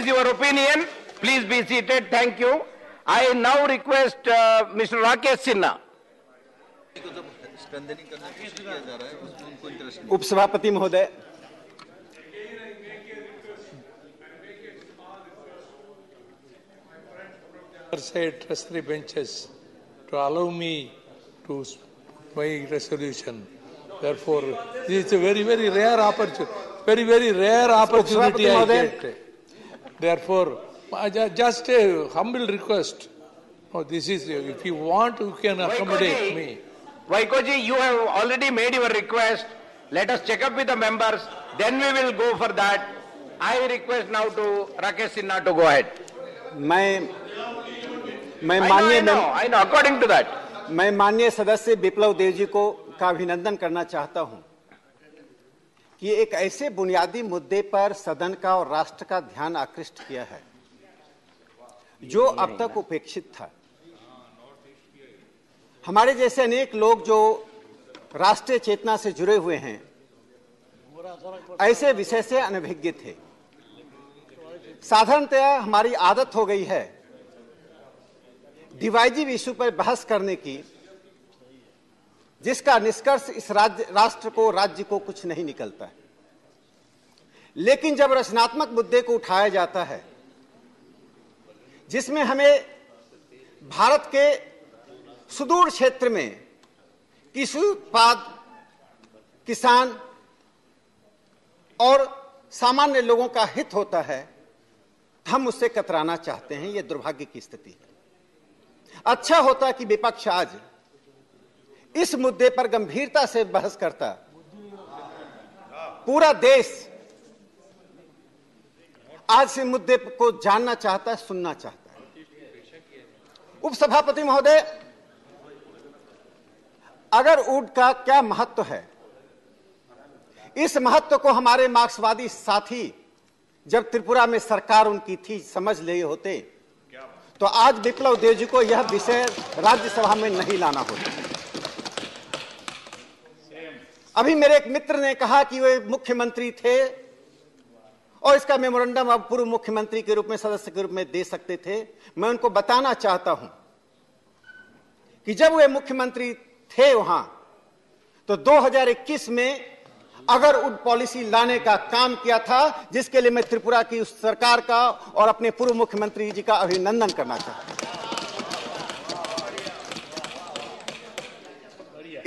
Your opinion, please be seated. Thank you. I now request Mr. Rakesh Sinha. उपसभापति महोदय, say treasury benches to allow me to my resolution. Therefore, this is a very rare opportunity. Very rare opportunity I get. Therefore, just a humble request. Oh, this is, if you want, you can accommodate me. Vaikoji, you have already made your request. Let us check up with the members. Then we will go for that. I request now to Rakesh Sinha to go ahead. I know. According to that. मैं माननीय सदस्य बिप्लब देव जी को का अभिनंदन करना चाहता हूं कि एक ऐसे बुनियादी मुद्दे पर सदन का और राष्ट्र का ध्यान आकृष्ट किया है जो अब तक उपेक्षित था। हमारे जैसे अनेक लोग जो राष्ट्रीय चेतना से जुड़े हुए हैं ऐसे विषय से अनभिज्ञ थे। साधारणतः हमारी आदत हो गई है डिवाइजिव इशू पर बहस करने की जिसका निष्कर्ष इस राष्ट्र को राज्य को कुछ नहीं निकलता है। लेकिन जब रचनात्मक मुद्दे को उठाया जाता है जिसमें हमें भारत के सुदूर क्षेत्र में कृषि उत्पाद किसान और सामान्य लोगों का हित होता है, हम उससे कतराना चाहते हैं। यह दुर्भाग्य की स्थिति है। अच्छा होता कि विपक्ष आज इस मुद्दे पर गंभीरता से बहस करता। पूरा देश आज इस मुद्दे को जानना चाहता है, सुनना चाहता है। उपसभापति महोदय, अगर ऊट का क्या महत्व है, इस महत्व को हमारे मार्क्सवादी साथी जब त्रिपुरा में सरकार उनकी थी समझ ले होते तो आज बिप्लब देव जी को यह विषय राज्यसभा में नहीं लाना होता। अभी मेरे एक मित्र ने कहा कि वे मुख्यमंत्री थे और इसका मेमोरेंडम अब पूर्व मुख्यमंत्री के रूप में सदस्य के रूप में दे सकते थे। मैं उनको बताना चाहता हूं कि जब वे मुख्यमंत्री थे वहां तो 2021 में अगर उड पॉलिसी लाने का काम किया था जिसके लिए मैं त्रिपुरा की उस सरकार का और अपने पूर्व मुख्यमंत्री जी का अभिनंदन करना चाहता हूं।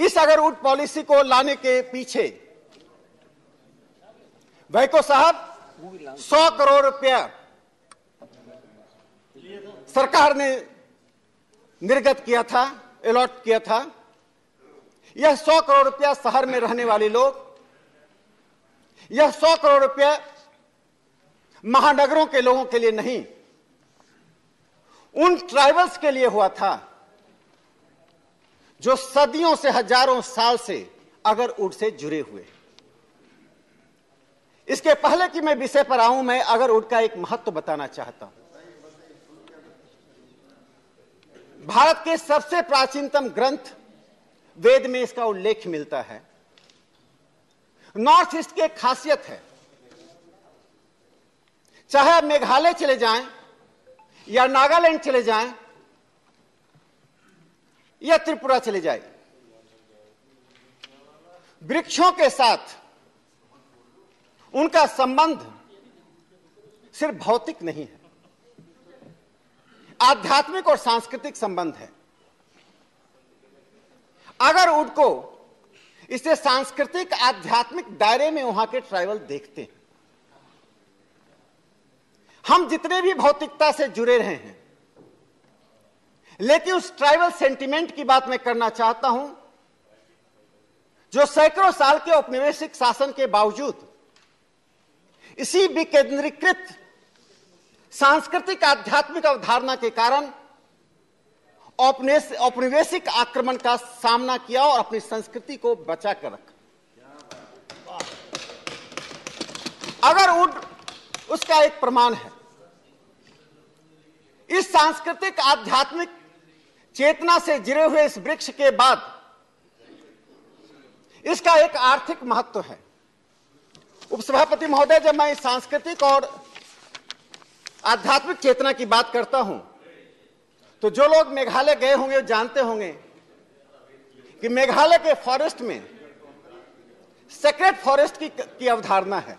इस अगर उड पॉलिसी को लाने के पीछे वैको साहब 100 करोड़ रुपया सरकार ने निर्गत किया था, अलॉट किया था। यह 100 करोड़ रुपया शहर में रहने वाले लोग, यह 100 करोड़ रुपया महानगरों के लोगों के लिए नहीं, उन ट्राइबल्स के लिए हुआ था जो सदियों से हजारों साल से अगर उड से जुड़े हुए। इसके पहले कि मैं विषय पर आऊं, मैं अगर उड का एक महत्व बताना चाहता हूं। भारत के सबसे प्राचीनतम ग्रंथ वेद में इसका उल्लेख मिलता है। नॉर्थ ईस्ट की एक खासियत है, चाहे आप मेघालय चले जाएं या नागालैंड चले जाएं या त्रिपुरा चले जाएं, वृक्षों के साथ उनका संबंध सिर्फ भौतिक नहीं है, आध्यात्मिक और सांस्कृतिक संबंध है। अगर उड को इससे सांस्कृतिक आध्यात्मिक दायरे में वहां के ट्राइबल देखते हैं। हम जितने भी भौतिकता से जुड़े रहे हैं, लेकिन उस ट्राइबल सेंटिमेंट की बात मैं करना चाहता हूं जो सैकड़ों साल के औपनिवेशिक शासन के बावजूद इसी विकेंद्रीकृत सांस्कृतिक आध्यात्मिक अवधारणा के कारण औपनिवेशिक आक्रमण का सामना किया और अपनी संस्कृति को बचा कर रखा। अगर उड उसका एक प्रमाण है। इस सांस्कृतिक आध्यात्मिक चेतना से जुड़े हुए इस वृक्ष के बाद इसका एक आर्थिक महत्व है। उपसभापति महोदय, जब मैं इस सांस्कृतिक और आध्यात्मिक चेतना की बात करता हूं तो जो लोग मेघालय गए होंगे वो जानते होंगे कि मेघालय के फॉरेस्ट में सेक्रेट फॉरेस्ट की अवधारणा है।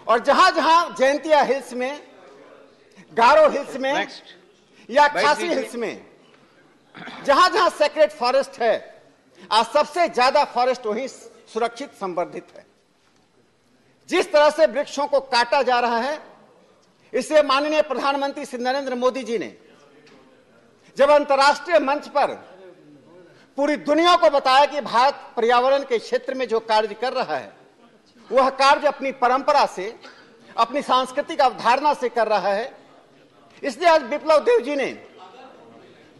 और जहां जहां जयंतिया हिल्स में, गारो हिल्स में या खासी हिल्स में जहां जहां सेक्रेट फॉरेस्ट है, आज सबसे ज्यादा फॉरेस्ट वहीं सुरक्षित संवर्धित है। जिस तरह से वृक्षों को काटा जा रहा है, इससे माननीय प्रधानमंत्री श्री नरेंद्र मोदी जी ने जब अंतर्राष्ट्रीय मंच पर पूरी दुनिया को बताया कि भारत पर्यावरण के क्षेत्र में जो कार्य कर रहा है वह कार्य अपनी परंपरा से, अपनी सांस्कृतिक अवधारणा से कर रहा है, इसलिए आज विप्लव देव जी ने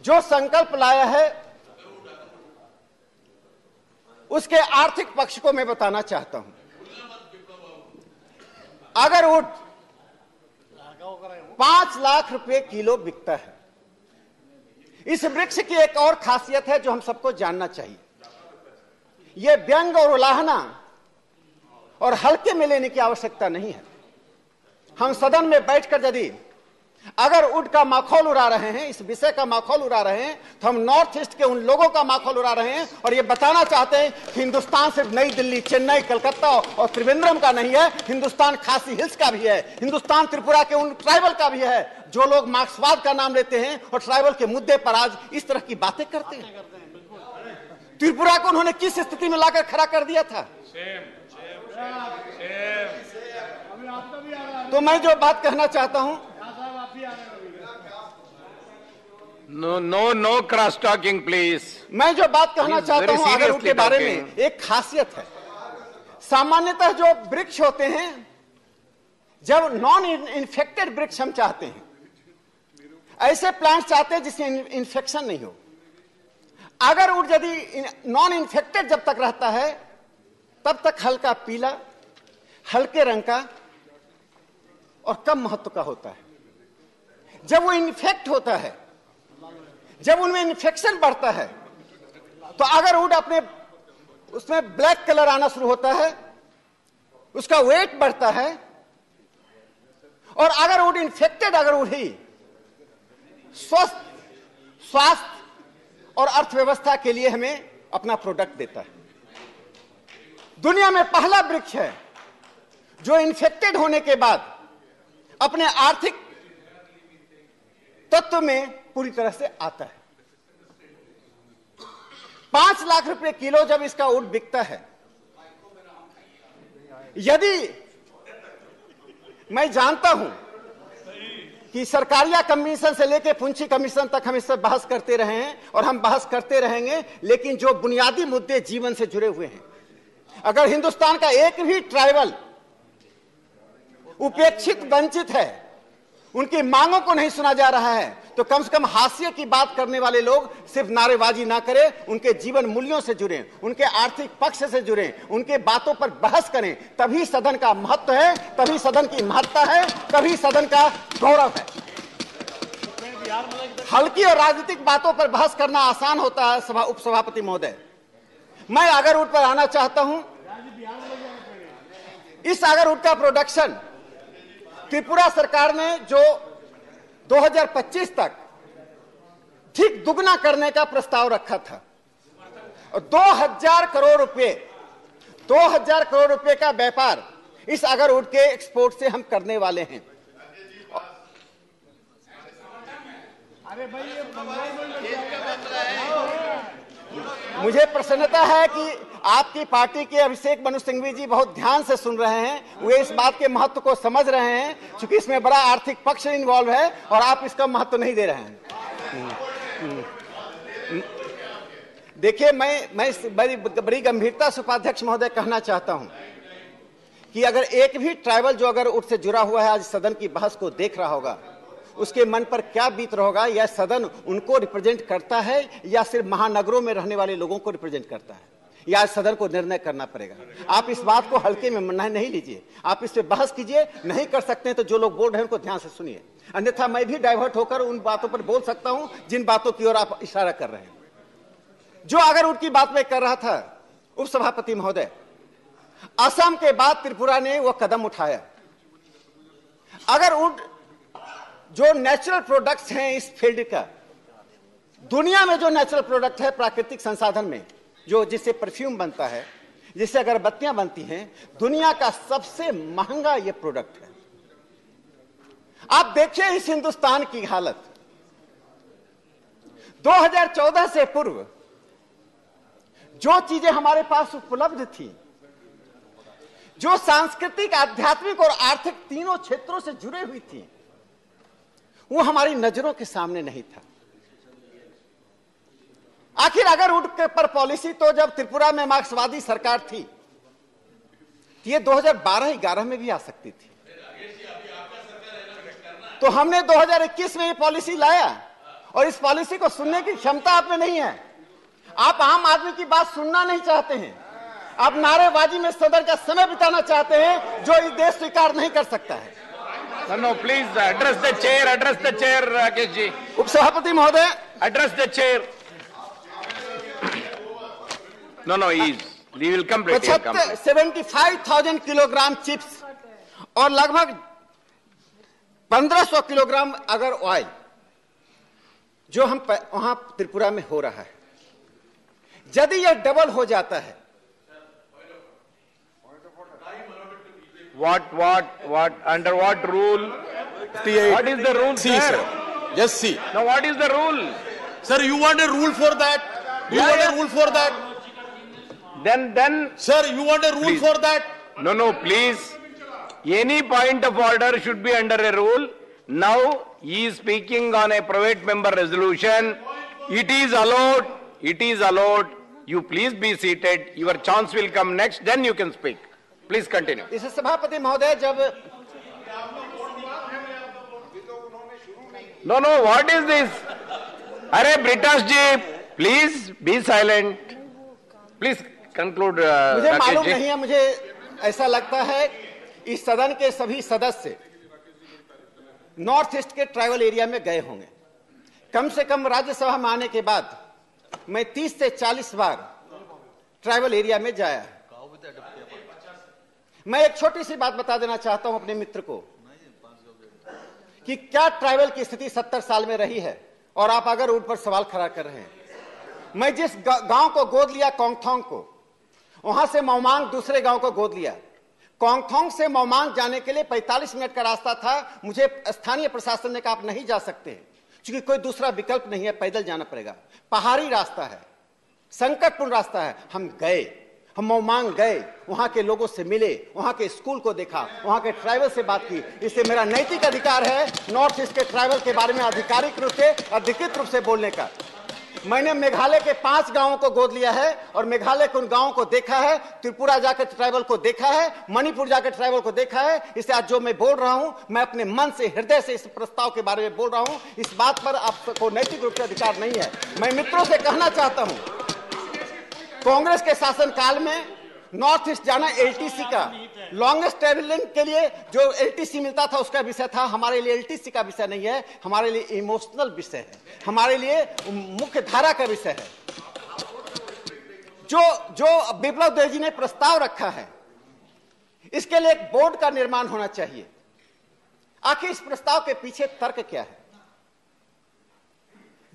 जो संकल्प लाया है उसके आर्थिक पक्ष को मैं बताना चाहता हूं। अगर वुड 5 लाख रुपए किलो बिकता है। इस वृक्ष की एक और खासियत है जो हम सबको जानना चाहिए। यह व्यंग और उलाहना और हल्के में लेने की आवश्यकता नहीं है। हम सदन में बैठकर यदि अगर वुड का माखौल उड़ा रहे हैं, इस विषय का माखौल उड़ा रहे हैं, तो हम नॉर्थ ईस्ट के उन लोगों का माखौल उड़ा रहे हैं और ये बताना चाहते हैं कि हिंदुस्तान सिर्फ नई दिल्ली, चेन्नई, कलकत्ता और त्रिवेंद्रम का नहीं है, हिंदुस्तान खासी हिल्स का भी है, हिंदुस्तान त्रिपुरा के उन ट्राइबल का भी है जो लोग मार्क्सवाद का नाम लेते हैं और ट्राइबल के मुद्दे पर आज इस तरह की बातें करते हैं। त्रिपुरा को उन्होंने किस स्थिति में लाकर खड़ा कर दिया था? तो मैं जो बात कहना चाहता हूं, नो क्रॉस टॉकिंग प्लीज। मैं जो बात कहना चाहता हूं अगर उनके बारे में एक खासियत है। सामान्यतः जो वृक्ष होते हैं, जब नॉन इन्फेक्टेड वृक्ष हम चाहते हैं, ऐसे प्लांट्स चाहते हैं जिसमें इन्फेक्शन नहीं हो। अगर वुड यदि नॉन इन्फेक्टेड जब तक रहता है तब तक हल्का पीला, हल्के रंग का और कम महत्व का होता है। जब वो इन्फेक्ट होता है, जब उनमें इन्फेक्शन बढ़ता है, तो अगर वुड अपने उसमें ब्लैक कलर आना शुरू होता है, उसका वेट बढ़ता है। और अगर वुड इन्फेक्टेड, अगर वुड ही स्वस्थ, स्वास्थ्य और अर्थव्यवस्था के लिए हमें अपना प्रोडक्ट देता है। दुनिया में पहला वृक्ष है जो इन्फेक्टेड होने के बाद अपने आर्थिक तत्व में पूरी तरह से आता है। 5 लाख रुपए किलो जब इसका वुड बिकता है, यदि मैं जानता हूं कि सरकारिया कमीशन से लेकर पुंछी कमीशन तक हम इससे बहस करते रहे हैं और हम बहस करते रहेंगे, लेकिन जो बुनियादी मुद्दे जीवन से जुड़े हुए हैं, अगर हिंदुस्तान का एक भी ट्राइबल उपेक्षित, वंचित है, उनकी मांगों को नहीं सुना जा रहा है, तो कम से कम हास्य की बात करने वाले लोग सिर्फ नारेबाजी ना करें, उनके जीवन मूल्यों से जुड़ें, उनके आर्थिक पक्ष से जुड़ें, उनके बातों पर बहस करें। तभी सदन का महत्व है, तभी सदन की महत्ता है, तभी सदन का गौरव है। हल्की और राजनीतिक बातों पर बहस करना आसान होता है। उपसभापति महोदय, मैं अगरवुड पर आना चाहता हूं। इस अगरवुड का प्रोडक्शन त्रिपुरा सरकार ने जो 2025 तक ठीक दुगना करने का प्रस्ताव रखा था और 2000 करोड़ रुपए का व्यापार इस अगरवुड के एक्सपोर्ट से हम करने वाले हैं। अरे भाई, मुझे प्रसन्नता है कि आपकी पार्टी के अभिषेक मनु सिंघवी जी बहुत ध्यान से सुन रहे हैं। वे इस बात के महत्व को समझ रहे हैं, क्योंकि इसमें बड़ा आर्थिक पक्ष इन्वॉल्व है और आप इसका महत्व नहीं दे रहे हैं। देखिए, मैं बड़ी गंभीरता से उपाध्यक्ष महोदय कहना चाहता हूं कि अगर एक भी ट्राइबल जो अगर उससे जुड़ा हुआ है आज सदन की बहस को देख रहा होगा, उसके मन पर क्या बीत रहा होगा। यह सदन उनको रिप्रेजेंट करता है या सिर्फ महानगरों में रहने वाले लोगों को रिप्रेजेंट करता है, या सदन को निर्णय करना पड़ेगा। आप इस बात को हल्के में नहीं लीजिए, आप इस पे बहस कीजिए। नहीं कर सकते हैं तो जो लोग बोल रहे हैं उनको ध्यान से सुनिए, अन्यथा मैं भी डाइवर्ट होकर उन बातों पर बोल सकता हूं जिन बातों की ओर आप इशारा कर रहे हैं। जो अगर उनकी बात में कर रहा था उपसभापति महोदय, असम के बाद त्रिपुरा ने वह कदम उठाया। अगर जो नेचुरल प्रोडक्ट्स हैं इस फील्ड का, दुनिया में जो नेचुरल प्रोडक्ट है प्राकृतिक संसाधन में, जो जिससे परफ्यूम बनता है, जिससे अगरबत्तियां बनती हैं, दुनिया का सबसे महंगा ये प्रोडक्ट है। आप देखिए इस हिंदुस्तान की हालत। 2014 से पूर्व जो चीजें हमारे पास उपलब्ध थी, जो सांस्कृतिक, आध्यात्मिक और आर्थिक तीनों क्षेत्रों से जुड़े हुई थी, वो हमारी नजरों के सामने नहीं था। आखिर अगर उठ पर पॉलिसी, तो जब त्रिपुरा में मार्क्सवादी सरकार थी, तो ये 2012-11 में भी आ सकती थी। तो हमने 2021 में ये पॉलिसी लाया, और इस पॉलिसी को सुनने की क्षमता आप में नहीं है। आप आम आदमी की बात सुनना नहीं चाहते हैं, आप नारेबाजी में सदन का समय बिताना चाहते हैं, जो इस देश स्वीकार नहीं कर सकता है। No, please address the chair, Rakesh ji. उपसभापति महोदय, Address the chair. No, we will complete. 75,000 kilogram chips और लगभग 1500 किलोग्राम अगर ऑयल जो हम वहां त्रिपुरा में हो रहा है, यदि यह डबल हो जाता है, What, under what rule? What is the rule, See, sir? Just see. Now, what is the rule? Sir, you want a rule for that? You want a rule for that? Then, Sir, you want a rule Please. for that? no, please. Any point of order should be under a rule. Now, he is speaking on a private member resolution. It is allowed. You please be seated. Your chance will come next, then you can speak. Please continue. इस सभापति महोदय, जब No, what is this? Arey Britash ji, please be silent. Please conclude. मुझे Rakesh मालूम ji. नहीं है, मुझे ऐसा लगता है इस सदन के सभी सदस्य नॉर्थ ईस्ट के ट्राइबल एरिया में गए होंगे। कम से कम राज्यसभा में आने के बाद मैं 30 से 40 बार ट्राइबल एरिया में जाया। मैं एक छोटी सी बात बता देना चाहता हूं अपने मित्र को कि क्या ट्राइबल की स्थिति 70 साल में रही है, और आप अगर उन पर सवाल खड़ा कर रहे हैं। मैं जिस गांव को गोद लिया, कोंगथोंग को, वहां से मौमांग दूसरे गांव को गोद लिया। कोंगथोंग से मौमांग जाने के लिए 45 मिनट का रास्ता था। मुझे स्थानीय प्रशासन ने कहा आप नहीं जा सकते हैं, क्योंकि कोई दूसरा विकल्प नहीं है, पैदल जाना पड़ेगा। पहाड़ी रास्ता है, संकटपूर्ण रास्ता है। हम गए, हम मौमांग गए, वहां के लोगों से मिले, वहां के स्कूल को देखा, वहां के ट्राइबल से बात की। इससे मेरा नैतिक अधिकार है नॉर्थ ईस्ट के ट्राइबल के बारे में आधिकारिक रूप से, अधिकृत रूप से बोलने का। मैंने मेघालय के 5 गांवों को गोद लिया है, और मेघालय के उन गांवों को देखा है, त्रिपुरा जाकर ट्राइबल को देखा है, मणिपुर जाकर ट्राइबल को देखा है। इससे आज जो मैं बोल रहा हूं, मैं अपने मन से, हृदय से इस प्रस्ताव के बारे में बोल रहा हूं। इस बात पर आपको नैतिक रूप से अधिकार नहीं है। मैं मित्रों से कहना चाहता हूं, कांग्रेस के शासनकाल में नॉर्थ ईस्ट जाना एलटीसी का लॉन्गेस्ट ट्रेवलिंग के लिए जो एलटीसी मिलता था उसका विषय था। हमारे लिए एलटीसी का विषय नहीं है, हमारे लिए इमोशनल विषय है, हमारे लिए मुख्य धारा का विषय है। जो बिप्लब देव जी ने प्रस्ताव रखा है, इसके लिए एक बोर्ड का निर्माण होना चाहिए। आखिर इस प्रस्ताव के पीछे तर्क क्या है?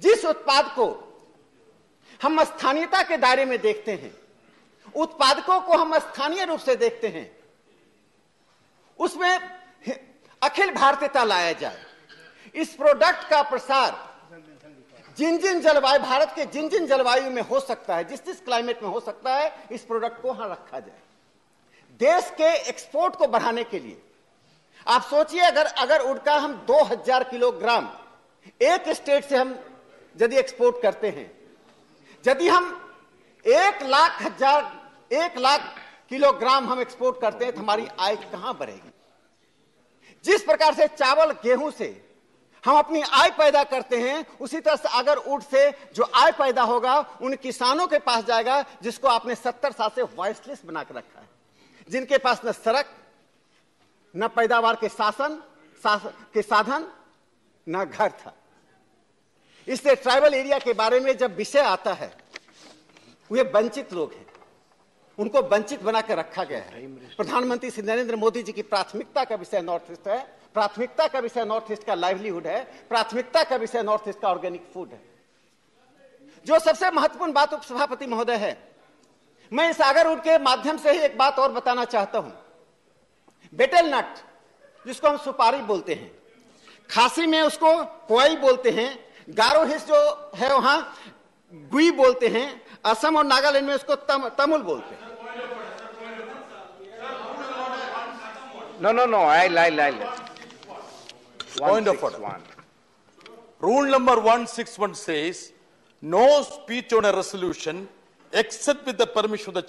जिस उत्पाद को हम स्थानीयता के दायरे में देखते हैं, उत्पादकों को हम स्थानीय रूप से देखते हैं, उसमें अखिल भारतीयता लाया जाए। इस प्रोडक्ट का प्रसार जिन जलवायु, भारत के जिन जलवायु में हो सकता है, जिस क्लाइमेट में हो सकता है, इस प्रोडक्ट को वहां रखा जाए। देश के एक्सपोर्ट को बढ़ाने के लिए आप सोचिए, अगर वुड का हम 2000 किलोग्राम एक स्टेट से हम यदि एक्सपोर्ट करते हैं, यदि हम 1 लाख किलोग्राम हम एक्सपोर्ट करते हैं, तो हमारी आय कहां बढ़ेगी? जिस प्रकार से चावल गेहूं से हम अपनी आय पैदा करते हैं, उसी तरह से अगर वुड से जो आय पैदा होगा उन किसानों के पास जाएगा जिसको आपने 70 साल से वॉइसलेस बना के रखा है, जिनके पास न सड़क, न पैदावार के साधन, न घर था। इसलिए ट्राइबल एरिया के बारे में जब विषय आता है, वे वंचित लोग हैं, उनको वंचित बनाकर रखा गया है। प्रधानमंत्री श्री नरेंद्र मोदी जी की प्राथमिकता का विषय नॉर्थ ईस्ट है। प्राथमिकता का विषय नॉर्थ ईस्ट का लाइवलीहुड है, प्राथमिकता का विषय नॉर्थ ईस्ट का ऑर्गेनिक फूड है। जो सबसे महत्वपूर्ण बात उपसभापति महोदय है, मैं इस आगरवुड के माध्यम से ही एक बात और बताना चाहता हूं। बेटेल नट, जिसको हम सुपारी बोलते हैं, खासी में उसको कोई बोलते हैं, गारो हिल्स जो है वहां गुई बोलते हैं, असम और नागालैंड में उसको तमुल बोलते हैं। No. I. Point of order. 161. Rule number 161 says, no speech on a resolution except with the permission of the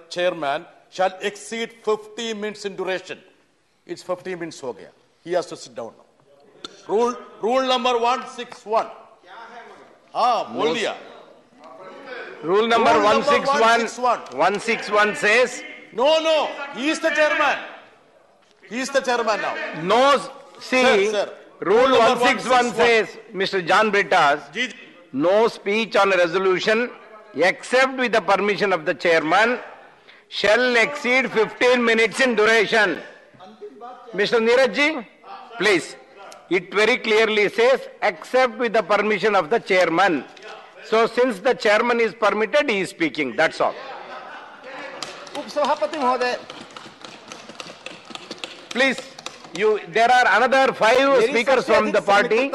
chairman shall exceed 15 minutes in duration. It's 15 minutes ho gaya. He has to sit down now. Rule number 161. Bol diya. Rule number Rule number 161. 161 says, No. He is the chairman. He is the chairman now. no, see, Sir. Rule Rule number 161 says, Mr. John Brittas, Ji- no speech on a resolution except with the permission of the chairman shall exceed 15 minutes in duration. Mr. Neeraj ji, please. It very clearly says, except with the permission of the chairman. So since the chairman is permitted, he is speaking. That's all. उपसभापति महोदय, Please, there are another 5 speakers from the party.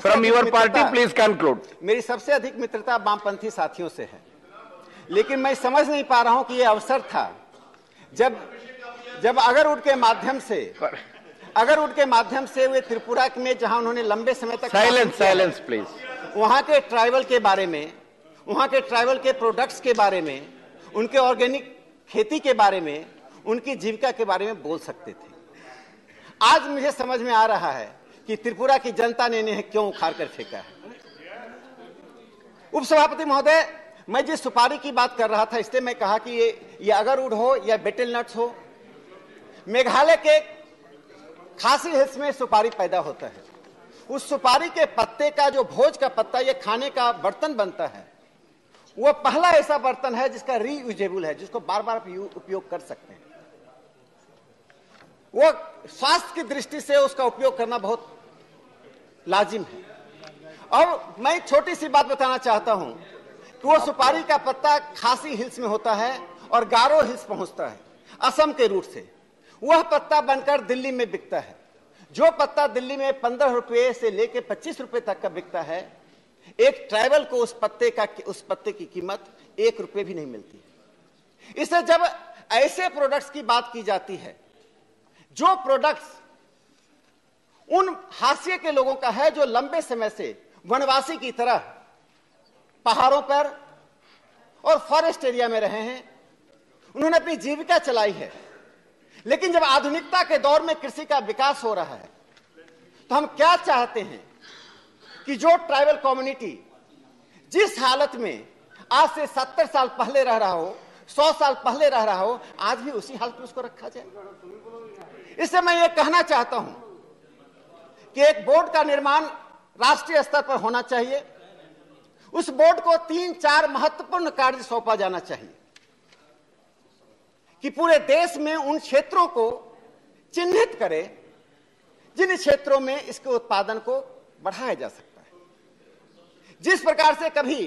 From your party, please conclude. मेरी सबसे अधिक मित्रता वामपंथी साथियों से है, लेकिन मैं समझ नहीं पा रहा हूं कि यह अवसर था जब अगरवुड के माध्यम से वे त्रिपुरा में, जहां उन्होंने लंबे समय तक Silence, please. वहां के ट्राइबल के बारे में, वहां के ट्राइबल के प्रोडक्ट्स के बारे में, उनके ऑर्गेनिक खेती के बारे में, उनकी जीविका के बारे में बोल सकते थे। आज मुझे समझ में आ रहा है कि त्रिपुरा की जनता ने इन्हें क्यों उखाड़ कर फेंका है। उपसभापति महोदय, मैं जिस सुपारी की बात कर रहा था, इसलिए मैं कहा कि ये अगरवुड हो या बेटेल नट्स हो, मेघालय के खासी हिल्स में सुपारी पैदा होता है। उस सुपारी के पत्ते का जो भोज का पत्ता, ये खाने का बर्तन बनता है, वह पहला ऐसा बर्तन है जिसका रीयूजेबल है, जिसको बार बार उपयोग कर सकते हैं। वो स्वास्थ्य की दृष्टि से उसका उपयोग करना बहुत लाजिम है। अब मैं छोटी सी बात बताना चाहता हूं कि वो सुपारी का पत्ता खासी हिल्स में होता है और गारो हिल्स पहुंचता है असम के रूट से। वह पत्ता बनकर दिल्ली में बिकता है। जो पत्ता दिल्ली में 15 रुपए से लेकर 25 रुपए तक का बिकता है, एक ट्राइबल को उस पत्ते की कीमत 1 रुपए भी नहीं मिलती। इसलिए जब ऐसे प्रोडक्ट्स की बात की जाती है, जो प्रोडक्ट्स उन हाशिए के लोगों का है जो लंबे समय से वनवासी की तरह पहाड़ों पर और फॉरेस्ट एरिया में रहे हैं, उन्होंने अपनी जीविका चलाई है, लेकिन जब आधुनिकता के दौर में कृषि का विकास हो रहा है, तो हम क्या चाहते हैं कि जो ट्राइबल कम्युनिटी जिस हालत में आज से 70 साल पहले रह रहा हो, 100 साल पहले रह रहा हो, आज भी उसी हालत में उसको रखा जाए। इससे मैं ये कहना चाहता हूं कि एक बोर्ड का निर्माण राष्ट्रीय स्तर पर होना चाहिए। उस बोर्ड को 3-4 महत्वपूर्ण कार्य सौंपा जाना चाहिए कि पूरे देश में उन क्षेत्रों को चिन्हित करे जिन क्षेत्रों में इसके उत्पादन को बढ़ाया जा सकता है। जिस प्रकार से कभी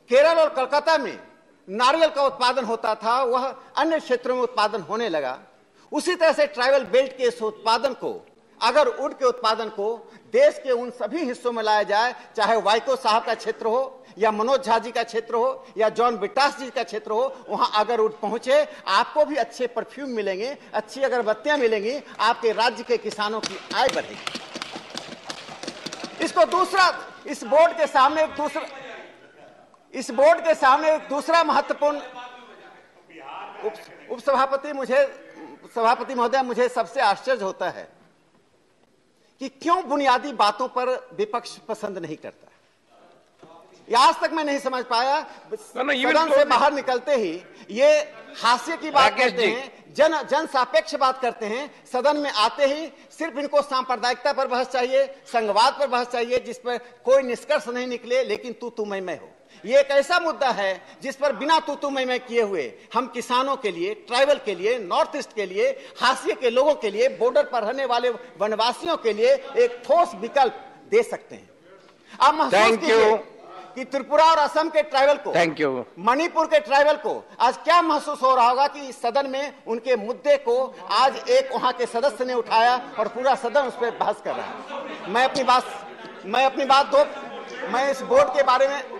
केरल और कोलकाता में नारियल का उत्पादन होता था, वह अन्य क्षेत्रों में उत्पादन होने लगा। उसी तरह से ट्राइबल बेल्ट के इस उत्पादन को, अगर वुड के उत्पादन को देश के उन सभी हिस्सों में लाया जाए, चाहे वाइको साहब का क्षेत्र हो या मनोज झा जी का क्षेत्र हो या जॉन बिटास जी का क्षेत्र हो, वहां अगर वुड पहुंचे, आपको भी अच्छे परफ्यूम मिलेंगे, अच्छी अगरबत्तियां मिलेंगी, आपके राज्य के किसानों की आय बढ़ेगी। इसको दूसरा, इस बोर्ड के सामने एक दूसरा महत्वपूर्ण सभापति महोदय, मुझे सबसे आश्चर्य होता है कि क्यों बुनियादी बातों पर विपक्ष पसंद नहीं करता। ये आज तक मैं नहीं समझ पाया। सदन से बाहर निकलते ही ये हास्य की बात करते हैं, जन सापेक्ष बात करते हैं, सदन में आते ही सिर्फ इनको सांप्रदायिकता पर बहस चाहिए, संघवाद पर बहस चाहिए, जिस पर कोई निष्कर्ष नहीं निकले, लेकिन तू मैं हो। ये एक ऐसा मुद्दा है जिस पर बिना तू मैं किए हुए हम किसानों के लिए, ट्राइबल के लिए, नॉर्थ ईस्ट के लिए, हाशिए के लोगों के लिए, बॉर्डर पर रहने वाले वनवासियों के लिए एक ठोस विकल्प दे सकते हैं। आप महसूस कीजिए कि त्रिपुरा और असम के ट्राइबल को, थैंक यू, मणिपुर के ट्राइबल को आज क्या महसूस हो रहा होगा कि इस सदन में उनके मुद्दे को आज एक वहां के सदस्य ने उठाया और पूरा सदन उस पर बहस कर रहा है। मैं अपनी बात मैं इस बोर्ड के बारे में